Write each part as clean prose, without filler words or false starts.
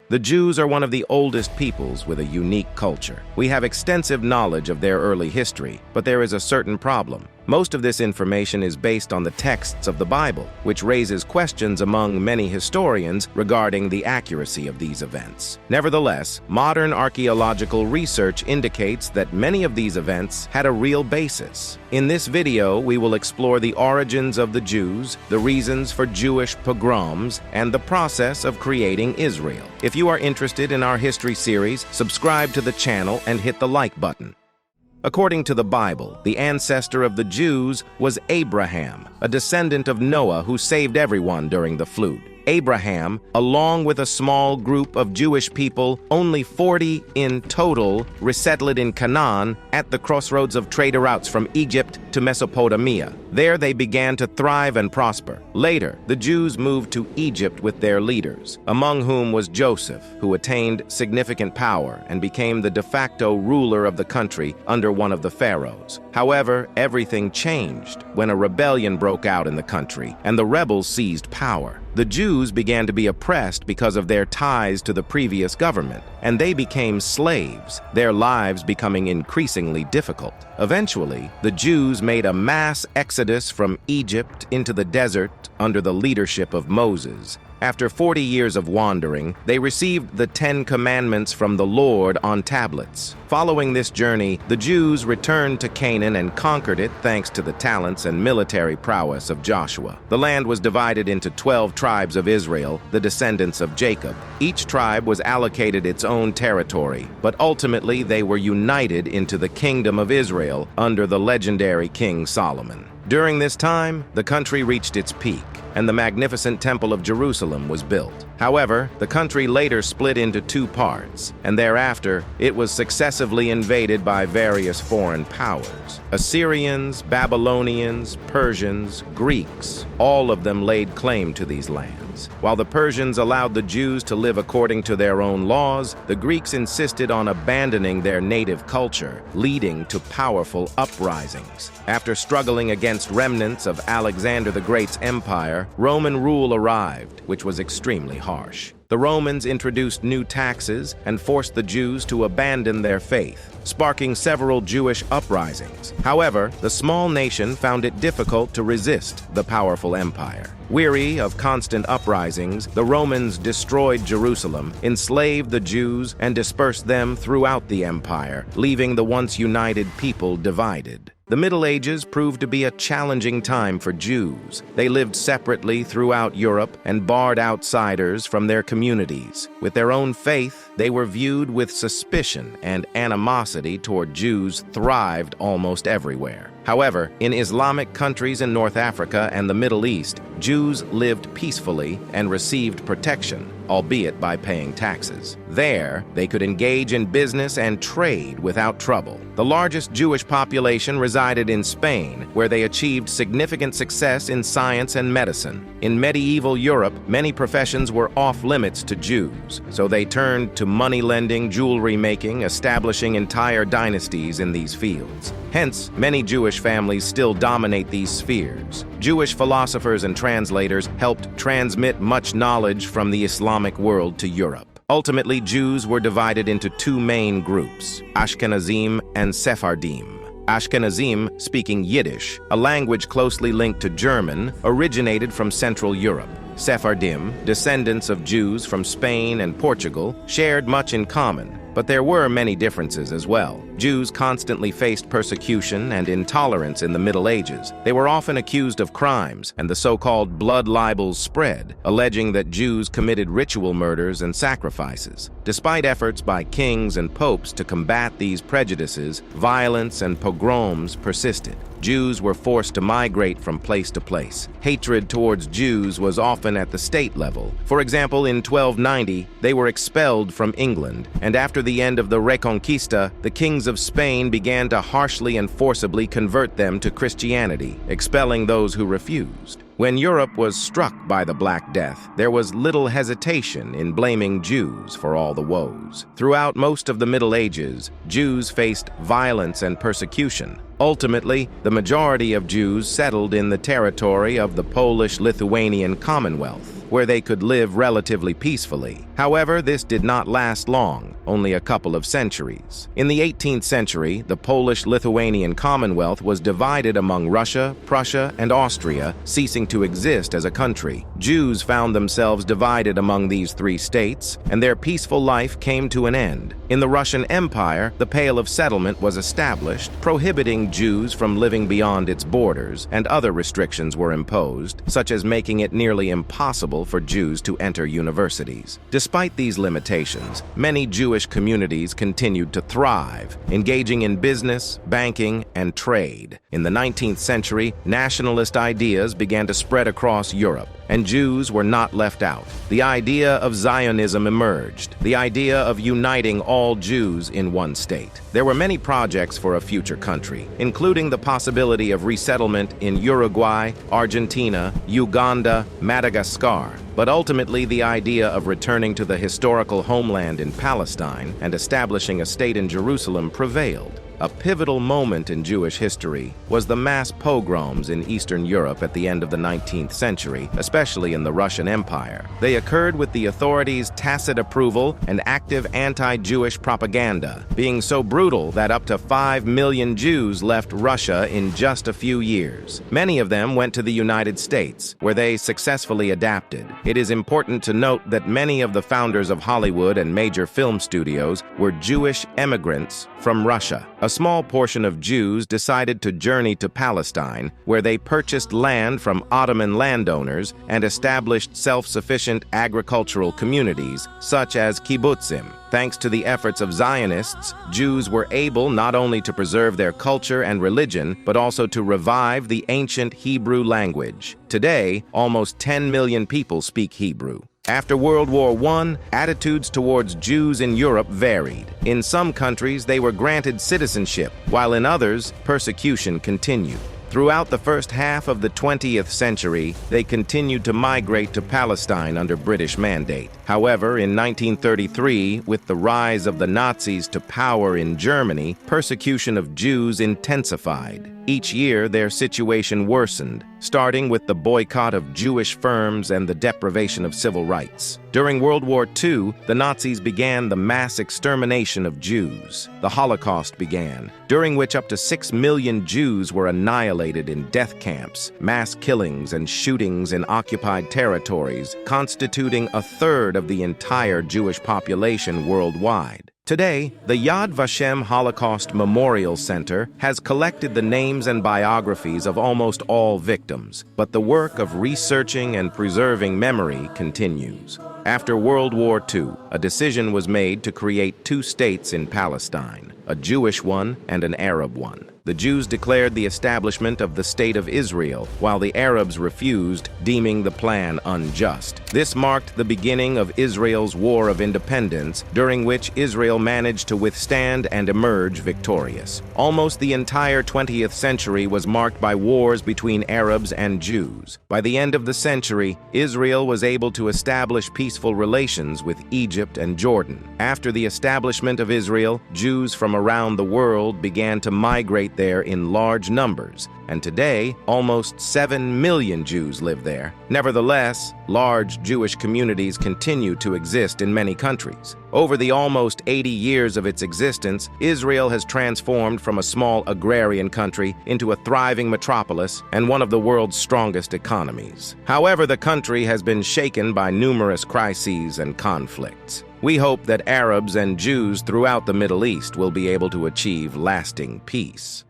The Jews are one of the oldest peoples with a unique culture. We have extensive knowledge of their early history, but there is a certain problem. Most of this information is based on the texts of the Bible, which raises questions among many historians regarding the accuracy of these events. Nevertheless, modern archaeological research indicates that many of these events had a real basis. In this video, we will explore the origins of the Jews, the reasons for Jewish pogroms, and the process of creating Israel. If you are interested in our history series, subscribe to the channel and hit the like button. According to the Bible, the ancestor of the Jews was Abraham, a descendant of Noah who saved everyone during the flood. Abraham, along with a small group of Jewish people, only 40 in total, resettled in Canaan at the crossroads of trade routes from Egypt to Mesopotamia. There they began to thrive and prosper. Later, the Jews moved to Egypt with their leaders, among whom was Joseph, who attained significant power and became the de facto ruler of the country under one of the pharaohs. However, everything changed when a rebellion broke out in the country and the rebels seized power. The Jews began to be oppressed because of their ties to the previous government, and they became slaves, their lives becoming increasingly difficult. Eventually, the Jews made a mass exodus from Egypt into the desert under the leadership of Moses. After 40 years of wandering, they received the 10 Commandments from the Lord on tablets. Following this journey, the Jews returned to Canaan and conquered it thanks to the talents and military prowess of Joshua. The land was divided into 12 tribes of Israel, the descendants of Jacob. Each tribe was allocated its own territory, but ultimately they were united into the Kingdom of Israel under the legendary King Solomon. During this time, the country reached its peak, and the magnificent Temple of Jerusalem was built. However, the country later split into two parts, and thereafter it was successively invaded by various foreign powers. Assyrians, Babylonians, Persians, Greeks, all of them laid claim to these lands. While the Persians allowed the Jews to live according to their own laws, the Greeks insisted on abandoning their native culture, leading to powerful uprisings. After struggling against remnants of Alexander the Great's empire, Roman rule arrived, which was extremely harsh. The Romans introduced new taxes and forced the Jews to abandon their faith, sparking several Jewish uprisings. However, the small nation found it difficult to resist the powerful empire. Weary of constant uprisings, the Romans destroyed Jerusalem, enslaved the Jews, and dispersed them throughout the empire, leaving the once united people divided. The Middle Ages proved to be a challenging time for Jews. They lived separately throughout Europe and barred outsiders from their communities. With their own faith, they were viewed with suspicion, and animosity toward Jews thrived almost everywhere. However, in Islamic countries in North Africa and the Middle East, Jews lived peacefully and received protection, albeit by paying taxes. There, they could engage in business and trade without trouble. The largest Jewish population resided in Spain, where they achieved significant success in science and medicine. In medieval Europe, many professions were off-limits to Jews, so they turned to money-lending, jewelry making, establishing entire dynasties in these fields. Hence, many Jewish families still dominate these spheres. Jewish philosophers and translators helped transmit much knowledge from the Islamic world to Europe. Ultimately, Jews were divided into two main groups, Ashkenazim and Sephardim. Ashkenazim, speaking Yiddish, a language closely linked to German, originated from Central Europe. Sephardim, descendants of Jews from Spain and Portugal, shared much in common, but there were many differences as well. Jews constantly faced persecution and intolerance in the Middle Ages. They were often accused of crimes, and the so-called blood libels spread, alleging that Jews committed ritual murders and sacrifices. Despite efforts by kings and popes to combat these prejudices, violence and pogroms persisted. Jews were forced to migrate from place to place. Hatred towards Jews was often at the state level. For example, in 1290, they were expelled from England, and after the end of the Reconquista, the kings of Spain began to harshly and forcibly convert them to Christianity, expelling those who refused. When Europe was struck by the Black Death, there was little hesitation in blaming Jews for all the woes. Throughout most of the Middle Ages, Jews faced violence and persecution. Ultimately, the majority of Jews settled in the territory of the Polish-Lithuanian Commonwealth. where they could live relatively peacefully. However, this did not last long, only a couple of centuries. In the 18th century, the Polish-Lithuanian Commonwealth was divided among Russia, Prussia, and Austria, ceasing to exist as a country. Jews found themselves divided among these three states, and their peaceful life came to an end. In the Russian Empire, the Pale of Settlement was established, prohibiting Jews from living beyond its borders, and other restrictions were imposed, such as making it nearly impossible for Jews to enter universities. Despite these limitations, many Jewish communities continued to thrive, engaging in business, banking, and trade. In the 19th century, nationalist ideas began to spread across Europe, and Jews were not left out. The idea of Zionism emerged, the idea of uniting all Jews in one state. There were many projects for a future country, including the possibility of resettlement in Uruguay, Argentina, Uganda, Madagascar. But ultimately, the idea of returning to the historical homeland in Palestine and establishing a state in Jerusalem prevailed. A pivotal moment in Jewish history was the mass pogroms in Eastern Europe at the end of the 19th century, especially in the Russian Empire. They occurred with the authorities' tacit approval and active anti-Jewish propaganda, being so brutal that up to 5 million Jews left Russia in just a few years. Many of them went to the United States, where they successfully adapted. It is important to note that many of the founders of Hollywood and major film studios were Jewish immigrants from Russia. A small portion of Jews decided to journey to Palestine, where they purchased land from Ottoman landowners and established self-sufficient agricultural communities, such as kibbutzim. Thanks to the efforts of Zionists, Jews were able not only to preserve their culture and religion, but also to revive the ancient Hebrew language. Today, almost 10 million people speak Hebrew. After World War I, attitudes towards Jews in Europe varied. In some countries, they were granted citizenship, while in others, persecution continued. Throughout the first half of the 20th century, they continued to migrate to Palestine under British mandate. However, in 1933, with the rise of the Nazis to power in Germany, persecution of Jews intensified. Each year, their situation worsened, starting with the boycott of Jewish firms and the deprivation of civil rights. During World War II, the Nazis began the mass extermination of Jews. The Holocaust began, during which up to 6 million Jews were annihilated in death camps, mass killings and shootings in occupied territories, constituting a third of the entire Jewish population worldwide. Today, the Yad Vashem Holocaust Memorial Center has collected the names and biographies of almost all victims, but the work of researching and preserving memory continues. After World War II, a decision was made to create two states in Palestine, a Jewish one and an Arab one. The Jews declared the establishment of the State of Israel, while the Arabs refused, deeming the plan unjust. This marked the beginning of Israel's War of Independence, during which Israel managed to withstand and emerge victorious. Almost the entire 20th century was marked by wars between Arabs and Jews. By the end of the century, Israel was able to establish peaceful relations with Egypt and Jordan. After the establishment of Israel, Jews from around the world began to migrate there in large numbers, and today, almost 7 million Jews live there. Nevertheless, large Jewish communities continue to exist in many countries. Over the almost 80 years of its existence, Israel has transformed from a small agrarian country into a thriving metropolis and one of the world's strongest economies. However, the country has been shaken by numerous crises and conflicts. We hope that Arabs and Jews throughout the Middle East will be able to achieve lasting peace.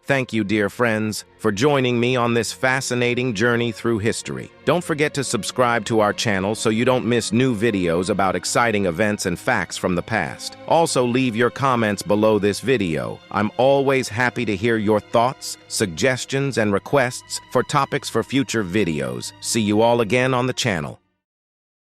Thank you, dear friends, for joining me on this fascinating journey through history. Don't forget to subscribe to our channel so you don't miss new videos about exciting events and facts from the past. Also, leave your comments below this video. I'm always happy to hear your thoughts, suggestions, and requests for topics for future videos. See you all again on the channel.